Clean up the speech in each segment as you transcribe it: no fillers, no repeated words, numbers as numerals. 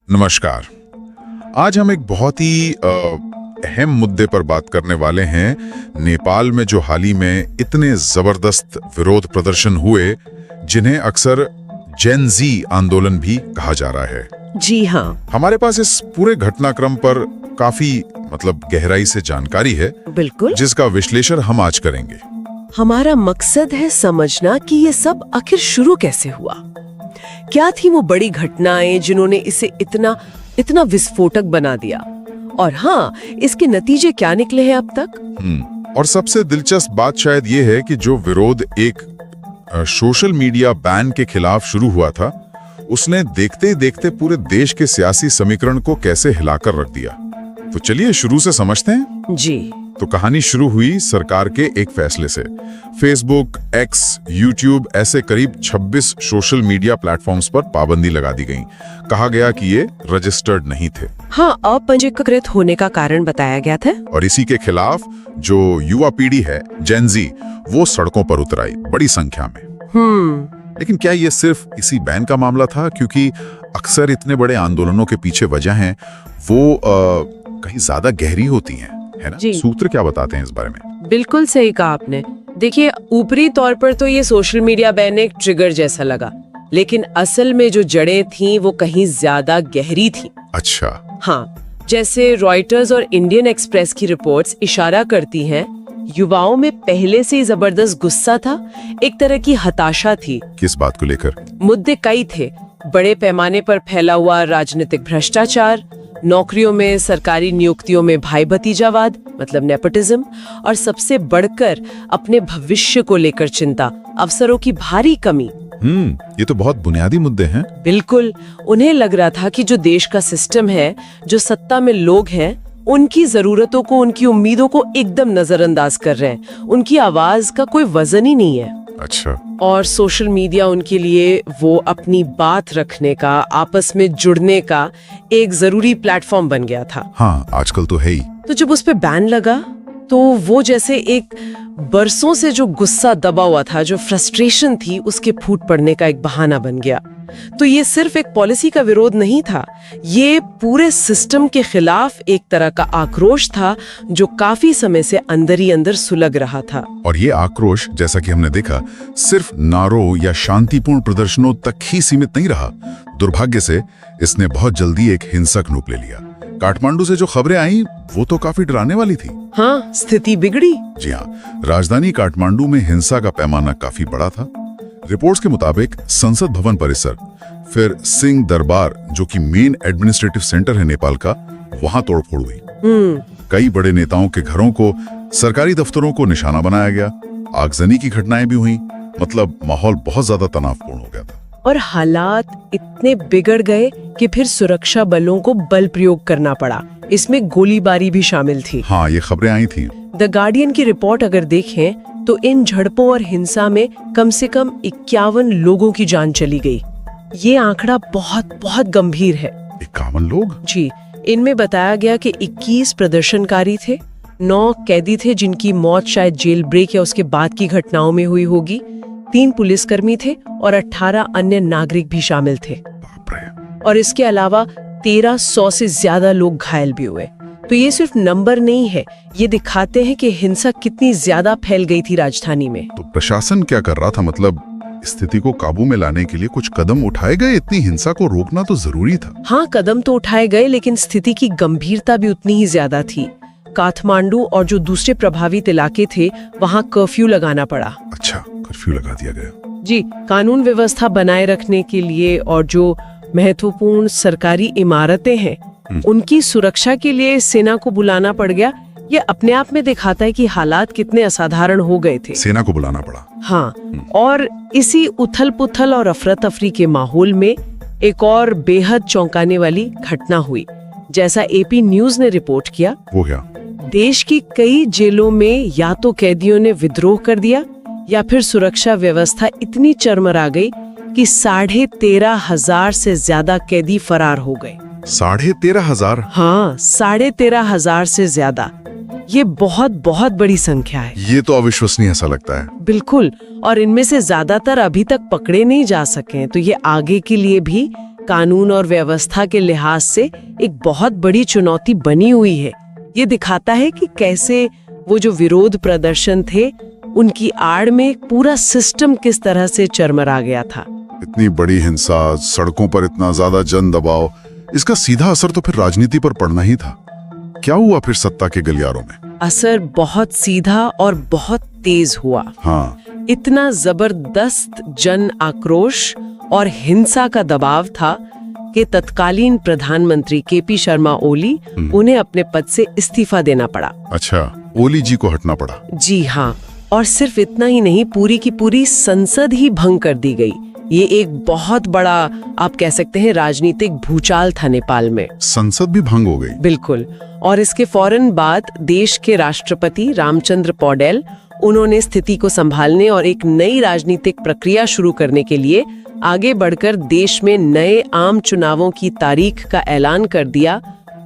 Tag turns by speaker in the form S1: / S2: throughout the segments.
S1: नमस्कार। आज हम एक बहुत ही अहम मुद्दे पर बात करने वाले हैं। नेपाल में जो हाल ही में इतने जबरदस्त विरोध प्रदर्शन हुए, जिन्हें अक्सर जेन ज़ी आंदोलन भी कहा जा रहा है।
S2: जी हाँ,
S1: हमारे पास इस पूरे घटनाक्रम पर काफी गहराई से जानकारी है,
S2: बिल्कुल।
S1: जिसका विश्लेषण हम आज करेंगे।
S2: हमारा मकसद है समझना कि ये सब आखिर शुरू कैसे हुआ। क्या थी वो बड़ी घटनाएं जिन्होंने इसे इतना विस्फोटक बना दिया, और हाँ, इसके नतीजे क्या निकले हैं अब तक।
S1: और सबसे दिलचस्प बात शायद ये है कि जो विरोध एक सोशल मीडिया बैन के खिलाफ शुरू हुआ था, उसने देखते ही देखते पूरे देश के सियासी समीकरण को कैसे हिलाकर रख दिया। तो चलिए शुरू से समझते हैं।
S2: जी।
S1: तो कहानी शुरू हुई सरकार के एक फैसले से। फेसबुक, एक्स, यूट्यूब ऐसे करीब 26 सोशल मीडिया प्लेटफॉर्म्स पर पाबंदी लगा दी गई। कहा गया कि ये रजिस्टर्ड नहीं थे।
S2: हाँ, अपंजीकृत होने का कारण बताया गया था।
S1: और इसी के खिलाफ जो युवा पीढ़ी है, जेन ज़ी, वो सड़कों पर उतर आई बड़ी संख्या में। लेकिन क्या ये सिर्फ इसी बैन का मामला था? क्योंकि अक्सर इतने बड़े आंदोलनों के पीछे वजह हैं वो कहीं ज्यादा गहरी होती हैं, है ना? सूत्र क्या बताते हैं इस बारे में?
S2: बिल्कुल सही कहा आपने। देखिए, ऊपरी तौर पर तो ये सोशल मीडिया बैन एक ट्रिगर जैसा लगा, लेकिन असल में जो जड़ें थीं वो कहीं ज्यादा गहरी थीं।
S1: अच्छा।
S2: हाँ, जैसे रॉयटर्स और इंडियन एक्सप्रेस की रिपोर्ट्स इशारा करती हैं, युवाओं में पहले से ही जबरदस्त गुस्सा था, एक तरह की हताशा थी।
S1: किस बात को लेकर?
S2: मुद्दे कई थे। बड़े पैमाने पर फैला हुआ राजनीतिक भ्रष्टाचार, नौकरियों में, सरकारी नियुक्तियों में भाई भतीजावाद मतलब नेपोटिज्म, और सबसे बढ़कर अपने भविष्य को लेकर चिंता, अवसरों की भारी कमी।
S1: ये तो बहुत बुनियादी मुद्दे हैं।
S2: बिल्कुल। उन्हें लग रहा था कि जो देश का सिस्टम है, जो सत्ता में लोग हैं, उनकी जरूरतों को, उनकी उम्मीदों को एकदम नजरअंदाज कर रहे हैं। उनकी आवाज का कोई वजन ही नहीं है।
S1: अच्छा।
S2: और सोशल मीडिया उनके लिए वो अपनी बात रखने का, आपस में जुड़ने का एक जरूरी प्लेटफॉर्म बन गया था।
S1: हाँ, आजकल तो है ही।
S2: तो जब उस पे बैन लगा, तो वो जैसे एक बरसों से जो गुस्सा दबा हुआ था, जो फ्रस्ट्रेशन थी, उसके फूट पड़ने का एक बहाना बन गया। तो ये सिर्फ एक पॉलिसी का विरोध नहीं था, ये पूरे सिस्टम के खिलाफ एक तरह का आक्रोश था जो काफी समय से अंदर ही अंदर सुलग रहा था।
S1: और ये आक्रोश, जैसा कि हमने देखा, सिर्फ नारों या शांतिपूर्ण प्रदर्शनों तक ही सीमित नहीं रहा। दुर्भाग्य से इसने बहुत जल्दी एक हिंसक रूप ले लिया। काठमांडू से जो खबरें आई वो तो काफी डराने वाली थी।
S2: हाँ, स्थिति बिगड़ी।
S1: जी हाँ, राजधानी काठमांडू में हिंसा का पैमाना काफी बड़ा था। रिपोर्ट्स के मुताबिक संसद भवन परिसर, फिर सिंह दरबार जो कि मेन एडमिनिस्ट्रेटिव सेंटर है नेपाल का, वहां तोड़फोड़ हुई। कई बड़े नेताओं के घरों को, सरकारी दफ्तरों को निशाना बनाया गया। आगजनी की घटनाएं भी हुई। मतलब माहौल बहुत ज्यादा तनावपूर्ण हो गया था।
S2: और हालात इतने बिगड़ गए कि फिर सुरक्षा बलों को बल प्रयोग करना पड़ा। इसमें गोलीबारी भी शामिल थी।
S1: हाँ, ये खबरें आई थी।
S2: द गार्डियन की रिपोर्ट अगर देखें तो इन झड़पों और हिंसा में कम से कम 51 लोगों की जान चली गई। ये आंकड़ा बहुत बहुत गंभीर है।
S1: 51 लोग?
S2: जी। इनमें बताया गया कि 21 प्रदर्शनकारी थे, 9 कैदी थे जिनकी मौत शायद जेल ब्रेक या उसके बाद की घटनाओं में हुई होगी, 3 पुलिसकर्मी थे और 18 अन्य नागरिक भी शामिल थे। और इसके अलावा 1300 से ज्यादा लोग घायल भी हुए। तो ये सिर्फ नंबर नहीं है, ये दिखाते हैं कि हिंसा कितनी ज्यादा फैल गई थी राजधानी में।
S1: तो प्रशासन क्या कर रहा था? मतलब स्थिति को काबू में लाने के लिए कुछ कदम उठाए गए? इतनी हिंसा को रोकना तो जरूरी था।
S2: हाँ, कदम तो उठाए गए, लेकिन स्थिति की गंभीरता भी उतनी ही ज्यादा थी। काठमांडू और जो दूसरे प्रभावित इलाके थे, वहाँ कर्फ्यू लगाना पड़ा।
S1: अच्छा, कर्फ्यू लगा दिया गया।
S2: जी, कानून व्यवस्था बनाए रखने के लिए, और जो महत्वपूर्ण सरकारी इमारतें हैं उनकी सुरक्षा के लिए सेना को बुलाना पड़ गया। ये अपने आप में दिखाता है कि हालात कितने असाधारण हो गए थे।
S1: सेना को बुलाना पड़ा।
S2: हाँ, और इसी उथल पुथल और अफरा तफरी के माहौल में एक और बेहद चौंकाने वाली घटना हुई। जैसा एपी न्यूज ने रिपोर्ट किया,
S1: वो क्या?
S2: देश की कई जेलों में या तो कैदियों ने विद्रोह कर दिया, या फिर सुरक्षा व्यवस्था इतनी चरमरा गई कि 13,500 से ज्यादा कैदी फरार हो गए।
S1: 13,500?
S2: हाँ, 13,500 से ज्यादा। ये बहुत बहुत बड़ी संख्या है।
S1: ये तो अविश्वसनीय सा लगता है।
S2: बिल्कुल। और इनमें से ज्यादातर अभी तक पकड़े नहीं जा सके, तो ये आगे के लिए भी कानून और व्यवस्था के लिहाज से एक बहुत बड़ी चुनौती बनी हुई है। ये दिखाता है कि कैसे वो जो विरोध प्रदर्शन थे उनकी आड़ में पूरा सिस्टम किस तरह से चरमरा गया था।
S1: इतनी बड़ी हिंसा, सड़कों पर इतना ज्यादा जन दबाव, इसका सीधा असर तो फिर राजनीति पर पड़ना ही था। क्या हुआ फिर सत्ता के गलियारों में?
S2: असर बहुत सीधा और बहुत तेज हुआ।
S1: हाँ,
S2: इतना जबरदस्त जन आक्रोश और हिंसा का दबाव था कि तत्कालीन प्रधानमंत्री केपी शर्मा ओली उन्हें अपने पद से इस्तीफा देना पड़ा।
S1: अच्छा, ओली जी को हटना पड़ा।
S2: जी हाँ, और सिर्फ इतना ही नहीं, पूरी की पूरी संसद ही भंग कर दी गई। ये एक बहुत बड़ा, आप कह सकते हैं, राजनीतिक भूचाल था नेपाल में।
S1: संसद भी भंग हो गई।
S2: बिल्कुल। और इसके फौरन बाद देश के राष्ट्रपति रामचंद्र पौडेल, उन्होंने स्थिति को संभालने और एक नई राजनीतिक प्रक्रिया शुरू करने के लिए आगे बढ़कर देश में नए आम चुनावों की तारीख का ऐलान कर दिया,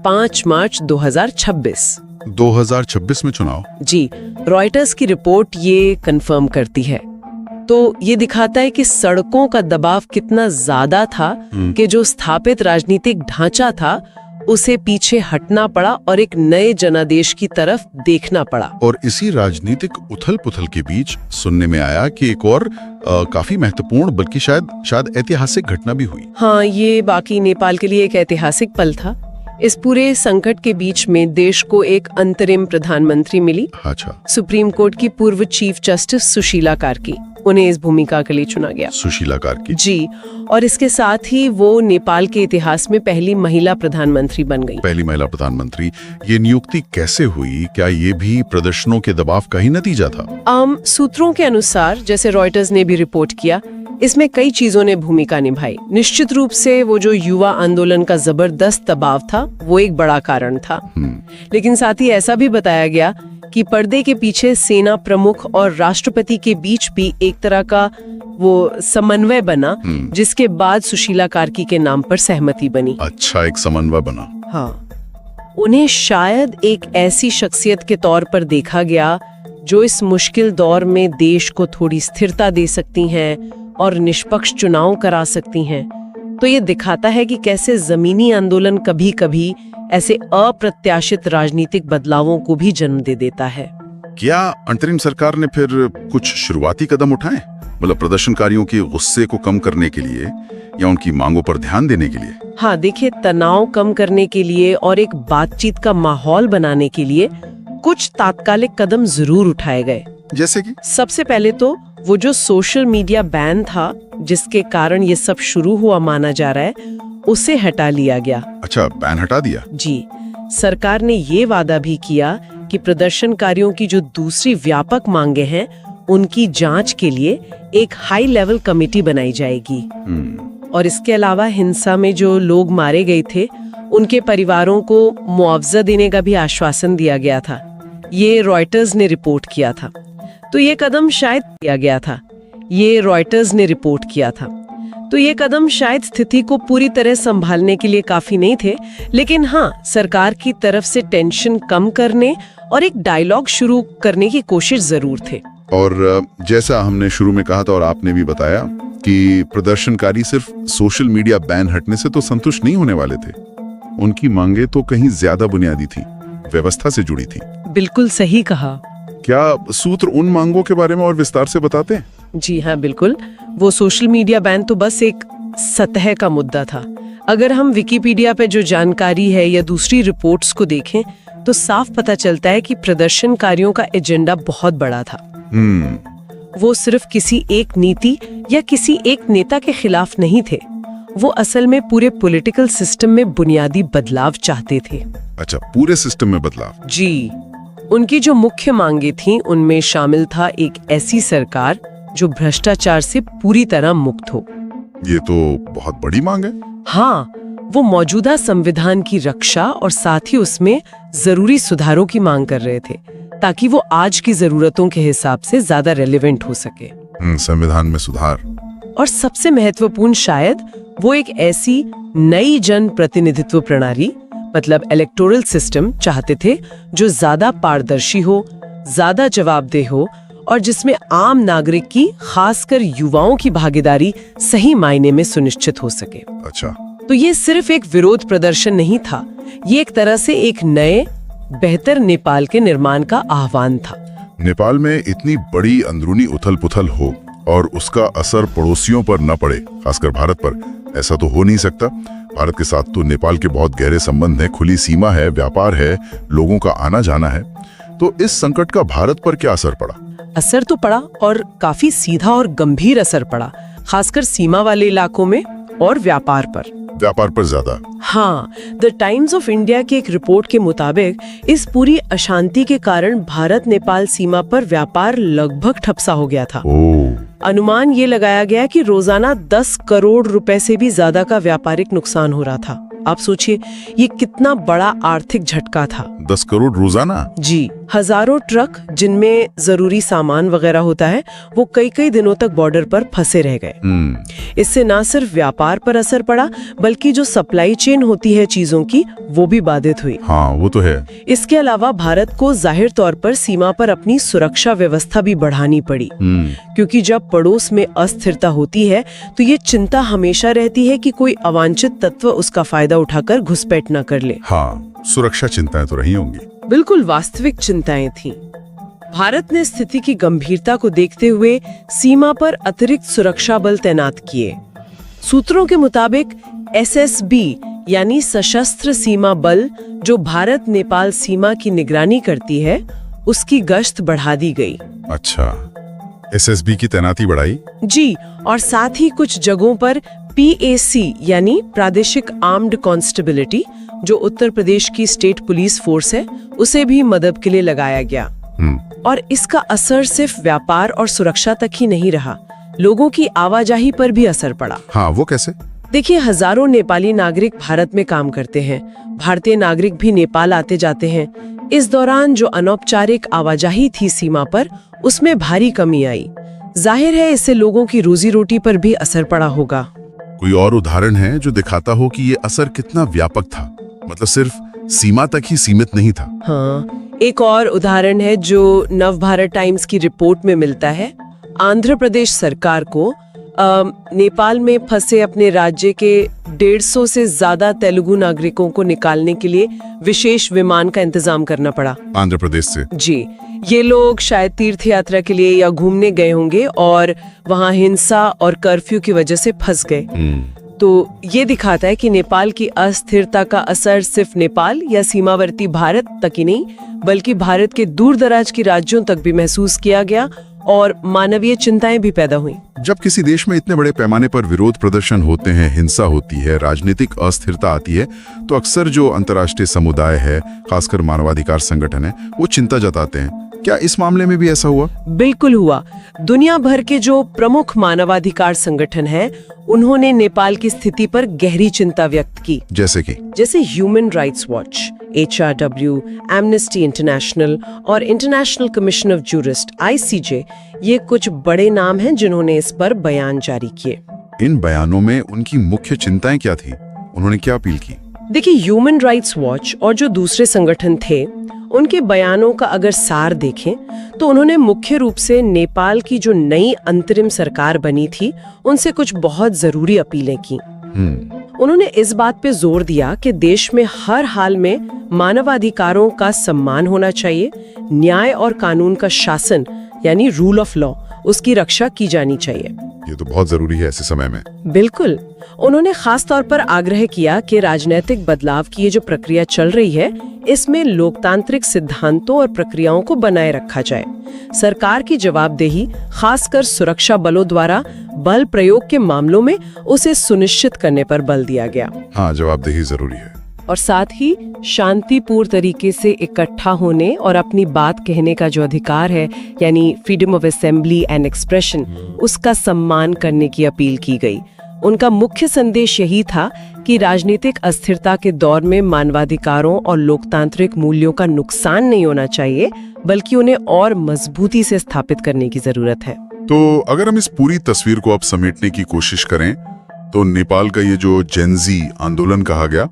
S2: 5 मार्च 2026।
S1: 2026 में चुनाव?
S2: जी, रॉयटर्स की रिपोर्ट ये कंफर्म करती है। तो ये दिखाता है कि सड़कों का दबाव कितना ज्यादा था कि जो स्थापित राजनीतिक ढांचा था उसे पीछे हटना पड़ा और एक नए जनादेश की तरफ देखना पड़ा।
S1: और इसी राजनीतिक उथल-पुथल के बीच सुनने में आया कि एक और काफी महत्वपूर्ण, बल्कि शायद ऐतिहासिक घटना भी हुई।
S2: हाँ, ये बाकी नेपाल के लिए एक ऐतिहासिक पल था। इस पूरे संकट के बीच में देश को एक अंतरिम प्रधानमंत्री मिली।
S1: अच्छा,
S2: सुप्रीम कोर्ट की पूर्व चीफ जस्टिस सुशीला कार्की, उन्हें इस भूमिका के लिए चुना गया।
S1: सुशीला कार्की
S2: जी, और इसके साथ ही वो नेपाल के इतिहास में पहली महिला प्रधानमंत्री बन गई।
S1: पहली महिला प्रधानमंत्री। ये नियुक्ति कैसे हुई? क्या ये भी प्रदर्शनों के दबाव का ही नतीजा था?
S2: सूत्रों के अनुसार, जैसे रॉयटर्स ने भी रिपोर्ट किया, इसमें कई चीजों ने भूमिका निभाई। निश्चित रूप से वो जो युवा आंदोलन का जबरदस्त दबाव था, वो एक बड़ा कारण था। लेकिन साथ ही ऐसा भी बताया गया कि पर्दे के पीछे सेना प्रमुख और राष्ट्रपति के बीच भी एक तरह का वो समन्वय बना, जिसके बाद सुशीला कार्की के नाम पर सहमति बनी।
S1: अच्छा, एक समन्वय बना।
S2: हाँ, उन्हें शायद एक ऐसी शख्सियत के तौर पर देखा गया जो इस मुश्किल दौर में देश को थोड़ी स्थिरता दे सकती हैं और निष्पक्ष चुनाव करा सकती हैं। तो ये दिखाता है कि कैसे जमीनी आंदोलन कभी-कभी ऐसे अप्रत्याशित राजनीतिक बदलावों को भी जन्म दे देता है।
S1: क्या अंतरिम सरकार ने फिर कुछ शुरुआती कदम उठाए, मतलब प्रदर्शनकारियों के गुस्से को कम करने के लिए या उनकी मांगों पर ध्यान देने के लिए?
S2: हाँ, देखिए, तनाव कम करने के लिए और एक बातचीत का माहौल बनाने के लिए कुछ तात्कालिक कदम जरूर उठाए गए।
S1: जैसे कि?
S2: सबसे पहले तो वो जो सोशल मीडिया बैन था, जिसके कारण ये सब शुरू हुआ माना जा रहा है, उसे हटा लिया गया।
S1: अच्छा, बैन हटा दिया?
S2: जी, सरकार ने ये वादा भी किया कि प्रदर्शनकारियों की जो दूसरी व्यापक मांगे हैं, उनकी जांच के लिए एक हाई लेवल कमेटी बनाई जाएगी। और इसके अलावा हिंसा में जो लोग मारे गए थे, उनके परिवारों को मुआवजा देने का भी आश्वासन दिया गया था। ये रॉयटर्स ने रिपोर्ट किया था। तो ये कदम शायद किया गया था। ये रॉयटर्स ने रिपोर्ट किया था। तो ये कदम शायद स्थिति को पूरी तरह संभालने के लिए काफी नहीं थे, लेकिन हाँ, सरकार की तरफ से टेंशन कम करने और एक डायलॉग शुरू करने की कोशिश जरूर थे।
S1: और जैसा हमने शुरू में कहा था और आपने भी बताया कि प्रदर्शनकारी सिर्फ सोशल मीडिया बैन हटने से तो संतुष्ट नहीं होने वाले थे। उनकी मांगे तो कहीं ज्यादा बुनियादी थी, व्यवस्था से जुड़ी थी।
S2: बिल्कुल सही कहा।
S1: क्या सूत्र उन मांगों के बारे में और विस्तार से बताते हैं?
S2: जी हाँ, बिल्कुल। वो सोशल मीडिया बैन तो बस एक सतह का मुद्दा था। अगर हम विकिपीडिया पे जो जानकारी है या दूसरी रिपोर्ट्स को देखें, तो साफ पता चलता है कि प्रदर्शनकारियों का एजेंडा बहुत बड़ा था। वो सिर्फ किसी एक नीति या किसी एक नेता के खिलाफ नहीं थे। वो असल में पूरे पॉलिटिकल सिस्टम में बुनियादी बदलाव चाहते थे।
S1: अच्छा, पूरे सिस्टम में बदलाव?
S2: जी, उनकी जो मुख्य मांगे थीं, उनमें शामिल था एक ऐसी सरकार जो भ्रष्टाचार से पूरी तरह मुक्त हो।
S1: ये तो बहुत बड़ी मांग है।
S2: हाँ, वो मौजूदा संविधान की रक्षा और साथ ही उसमें जरूरी सुधारों की मांग कर रहे थे, ताकि वो आज की जरूरतों के हिसाब से ज्यादा रेलेवेंट हो सके।
S1: संविधान में सुधार।
S2: और सबसे महत्वपूर्ण शायद वो एक ऐसी नई जन प्रतिनिधित्व प्रणाली, मतलब इलेक्टोरल सिस्टम चाहते थे, जो ज्यादा पारदर्शी हो, ज्यादा जवाबदेह हो और जिसमें आम नागरिक की, खासकर युवाओं की भागीदारी सही मायने में सुनिश्चित हो सके।
S1: अच्छा,
S2: तो ये सिर्फ एक विरोध प्रदर्शन नहीं था, ये एक तरह से एक नए बेहतर नेपाल के निर्माण का आह्वान था।
S1: नेपाल में इतनी बड़ी अंदरूनी उथल-पुथल हो और उसका असर पड़ोसियों पर न पड़े, खासकर भारत पर, ऐसा तो हो नहीं सकता। भारत के साथ तो नेपाल के बहुत गहरे संबंध हैं, खुली सीमा है, व्यापार है, लोगों का आना जाना है। तो इस संकट का भारत पर क्या असर पड़ा?
S2: असर तो पड़ा, और काफी सीधा और गंभीर असर पड़ा, खासकर सीमा वाले इलाकों में और व्यापार पर।
S1: व्यापार पर ज्यादा?
S2: हाँ, द टाइम्स ऑफ इंडिया की एक रिपोर्ट के मुताबिक इस पूरी अशांति के कारण भारत नेपाल सीमा पर व्यापार लगभग ठप सा हो गया था। अनुमान ये लगाया गया कि रोजाना 10 करोड़ रुपए से भी ज्यादा का व्यापारिक नुकसान हो रहा था। आप सोचिए ये कितना बड़ा आर्थिक झटका था।
S1: 10 करोड़ रोजाना?
S2: जी, हजारों ट्रक जिनमें जरूरी सामान वगैरह होता है वो कई कई दिनों तक बॉर्डर पर फंसे रह गए। इससे न सिर्फ व्यापार पर असर पड़ा, बल्कि जो सप्लाई चेन होती है चीजों की, वो भी बाधित हुई।
S1: हाँ, वो तो है।
S2: इसके अलावा भारत को जाहिर तौर पर सीमा पर अपनी सुरक्षा व्यवस्था भी बढ़ानी पड़ी, क्योंकि जब पड़ोस में अस्थिरता होती है तो ये चिंता हमेशा रहती है कि कोई अवांछित तत्व उसका फायदा उठाकर घुसपैठ न कर ले।
S1: हाँ, सुरक्षा चिंताएं तो रही होंगी।
S2: बिल्कुल वास्तविक चिंताएं थीं। भारत ने स्थिति की गंभीरता को देखते हुए सीमा पर अतिरिक्त सुरक्षा बल तैनात किए। सूत्रों के मुताबिक SSB यानी सशस्त्र सीमा बल, जो भारत नेपाल सीमा की निगरानी करती है, उसकी गश्त बढ़ा दी गई।
S1: अच्छा, SSB की तैनाती बढ़ाई?
S2: जी, और साथ ही कुछ जगहों पर PAC यानी प्रादेशिक आर्म्ड कांस्टेबिलिटी, जो उत्तर प्रदेश की स्टेट पुलिस फोर्स है, उसे भी मदद के लिए लगाया गया। और इसका असर सिर्फ व्यापार और सुरक्षा तक ही नहीं रहा, लोगों की आवाजाही पर भी असर पड़ा।
S1: हाँ, वो कैसे?
S2: देखिए, हजारों नेपाली नागरिक भारत में काम करते हैं, भारतीय नागरिक भी नेपाल आते जाते हैं। इस दौरान जो अनौपचारिक आवाजाही थी सीमा पर, उसमें भारी कमी आई। जाहिर है इससे लोगों की रोजी रोटी पर भी असर पड़ा होगा।
S1: कोई और उदाहरण है जो दिखाता हो कि ये असर कितना व्यापक था, मतलब सिर्फ सीमा तक ही सीमित नहीं था?
S2: हाँ, एक और उदाहरण है जो नव भारत टाइम्स की रिपोर्ट में मिलता है। आंध्र प्रदेश सरकार को नेपाल में फंसे अपने राज्य के 150 से ज्यादा तेलुगु नागरिकों को निकालने के लिए विशेष विमान का इंतजाम करना पड़ा।
S1: आंध्र प्रदेश से? जी,
S2: ये लोग शायद तीर्थ यात्रा के लिए या घूमने गए होंगे और वहाँ हिंसा और कर्फ्यू की वजह से फंस गए। तो ये दिखाता है कि नेपाल की अस्थिरता का असर सिर्फ नेपाल या सीमावर्ती भारत तक ही नहीं, बल्कि भारत के दूर दराज के राज्यों तक भी महसूस किया गया और मानवीय चिंताएं भी पैदा हुई।
S1: जब किसी देश में इतने बड़े पैमाने पर विरोध प्रदर्शन होते हैं, हिंसा होती है, राजनीतिक अस्थिरता आती है, तो अक्सर जो अंतर्राष्ट्रीय समुदाय है, खासकर मानवाधिकार संगठन है, वो चिंता जताते हैं। क्या इस मामले में भी ऐसा हुआ?
S2: बिल्कुल हुआ। दुनिया भर के जो प्रमुख मानवाधिकार संगठन हैं, उन्होंने नेपाल की स्थिति पर गहरी चिंता व्यक्त की।
S1: जैसे
S2: Human Rights Watch, HRW, Amnesty International और International Commission of Jurist ICJ, ये कुछ बड़े नाम हैं जिन्होंने इस पर बयान जारी किए।
S1: इन बयानों में उनकी मुख्य चिंताएं क्या थी? उन्होंने क्या अपील की?
S2: देखिए, ह्यूमन राइट्स वॉच और जो दूसरे संगठन थे, उनके बयानों का अगर सार देखें तो उन्होंने मुख्य रूप से नेपाल की जो नई अंतरिम सरकार बनी थी, उनसे कुछ बहुत जरूरी अपीलें की। उन्होंने इस बात पे जोर दिया कि देश में हर हाल में मानवाधिकारों का सम्मान होना चाहिए, न्याय और कानून का शासन यानी रूल ऑफ लॉ, उसकी रक्षा की जानी चाहिए।
S1: ये तो बहुत जरूरी है ऐसे समय में।
S2: बिल्कुल। उन्होंने खास तौर पर आग्रह किया कि राजनीतिक बदलाव की ये जो प्रक्रिया चल रही है, इसमें लोकतांत्रिक सिद्धांतों और प्रक्रियाओं को बनाए रखा जाए। सरकार की जवाबदेही, खासकर सुरक्षा बलों द्वारा बल प्रयोग के मामलों में, उसे सुनिश्चित करने पर बल दिया गया।
S1: हाँ, जवाबदेही जरूरी है।
S2: और साथ ही शांतिपूर्ण तरीके से इकट्ठा होने और अपनी बात कहने का जो अधिकार है, यानी freedom of assembly and expression, उसका सम्मान करने की अपील की गई। उनका मुख्य संदेश यही था कि राजनीतिक अस्थिरता के दौर में मानवाधिकारों और लोकतांत्रिक मूल्यों का नुकसान नहीं होना चाहिए, बल्कि उन्हें और मजबूती से स्थापित करने की जरूरत है।
S1: तो अगर हम इस पूरी तस्वीर को अब समेटने की कोशिश करें, तो नेपाल का ये जो जेनजी आंदोलन कहा गया,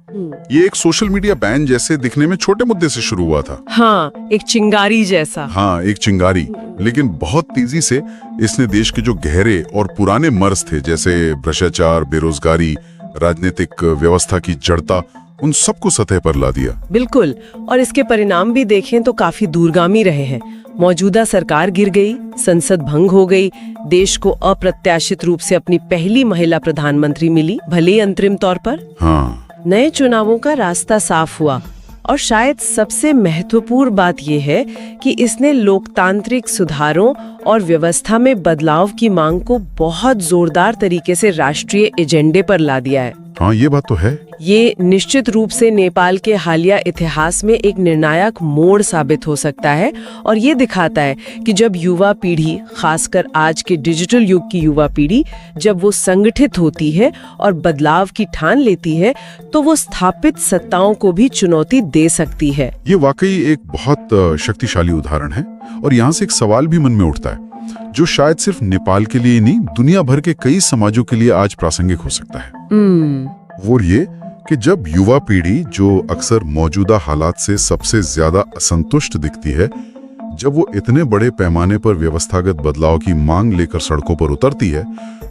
S1: ये एक सोशल मीडिया बैन जैसे दिखने में छोटे मुद्दे से शुरू हुआ था।
S2: हाँ, एक चिंगारी जैसा।
S1: हाँ, एक चिंगारी, लेकिन बहुत तेजी से इसने देश के जो गहरे और पुराने मर्ज थे, जैसे भ्रष्टाचार, बेरोजगारी, राजनीतिक व्यवस्था की जड़ता, उन सबको सतह पर ला दिया।
S2: बिल्कुल, और इसके परिणाम भी देखें तो काफी दूरगामी रहे हैं। मौजूदा सरकार गिर गई, संसद भंग हो गई, देश को अप्रत्याशित रूप से अपनी पहली महिला प्रधानमंत्री मिली, भले ही अंतरिम तौर पर।
S1: हाँ,
S2: नए चुनावों का रास्ता साफ हुआ, और शायद सबसे महत्वपूर्ण बात यह है कि इसने लोकतांत्रिक सुधारों और व्यवस्था में बदलाव की मांग को बहुत जोरदार तरीके से राष्ट्रीय एजेंडे पर ला दिया है।
S1: हाँ, ये बात तो है।
S2: ये निश्चित रूप से नेपाल के हालिया इतिहास में एक निर्णायक मोड़ साबित हो सकता है, और ये दिखाता है कि जब युवा पीढ़ी, खासकर आज के डिजिटल युग की युवा पीढ़ी, जब वो संगठित होती है और बदलाव की ठान लेती है, तो वो स्थापित सत्ताओं को भी चुनौती दे सकती है।
S1: ये वाकई एक बहुत शक्तिशाली उदाहरण है, और यहाँ से एक सवाल भी मन में उठता है, जो शायद सिर्फ नेपाल के लिए नहीं, दुनिया भर के कई समाजों के लिए आज प्रासंगिक हो सकता है। वो ये कि जब युवा पीढ़ी, जो अक्सर मौजूदा हालात से सबसे ज्यादा असंतुष्ट दिखती है, जब वो इतने बड़े पैमाने पर व्यवस्थागत बदलाव की मांग लेकर सड़कों पर उतरती है,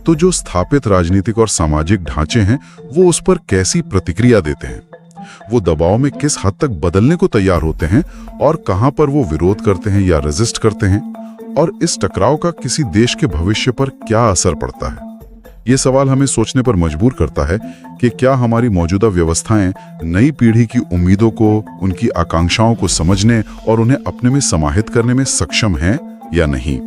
S1: तो जो स्थापित राजनीतिक और सामाजिक ढांचे हैं, वो उस पर कैसी प्रतिक्रिया देते हैं, वो दबाव में किस हद तक बदलने को तैयार होते हैं, और कहां पर वो विरोध करते हैं या रेजिस्ट करते हैं, और इस टकराव का किसी देश के भविष्य पर क्या असर पड़ता है। ये सवाल हमें सोचने पर मजबूर करता है कि क्या हमारी मौजूदा व्यवस्थाएं नई पीढ़ी की उम्मीदों को, उनकी आकांक्षाओं को समझने और उन्हें अपने में समाहित करने में सक्षम हैं या नहीं।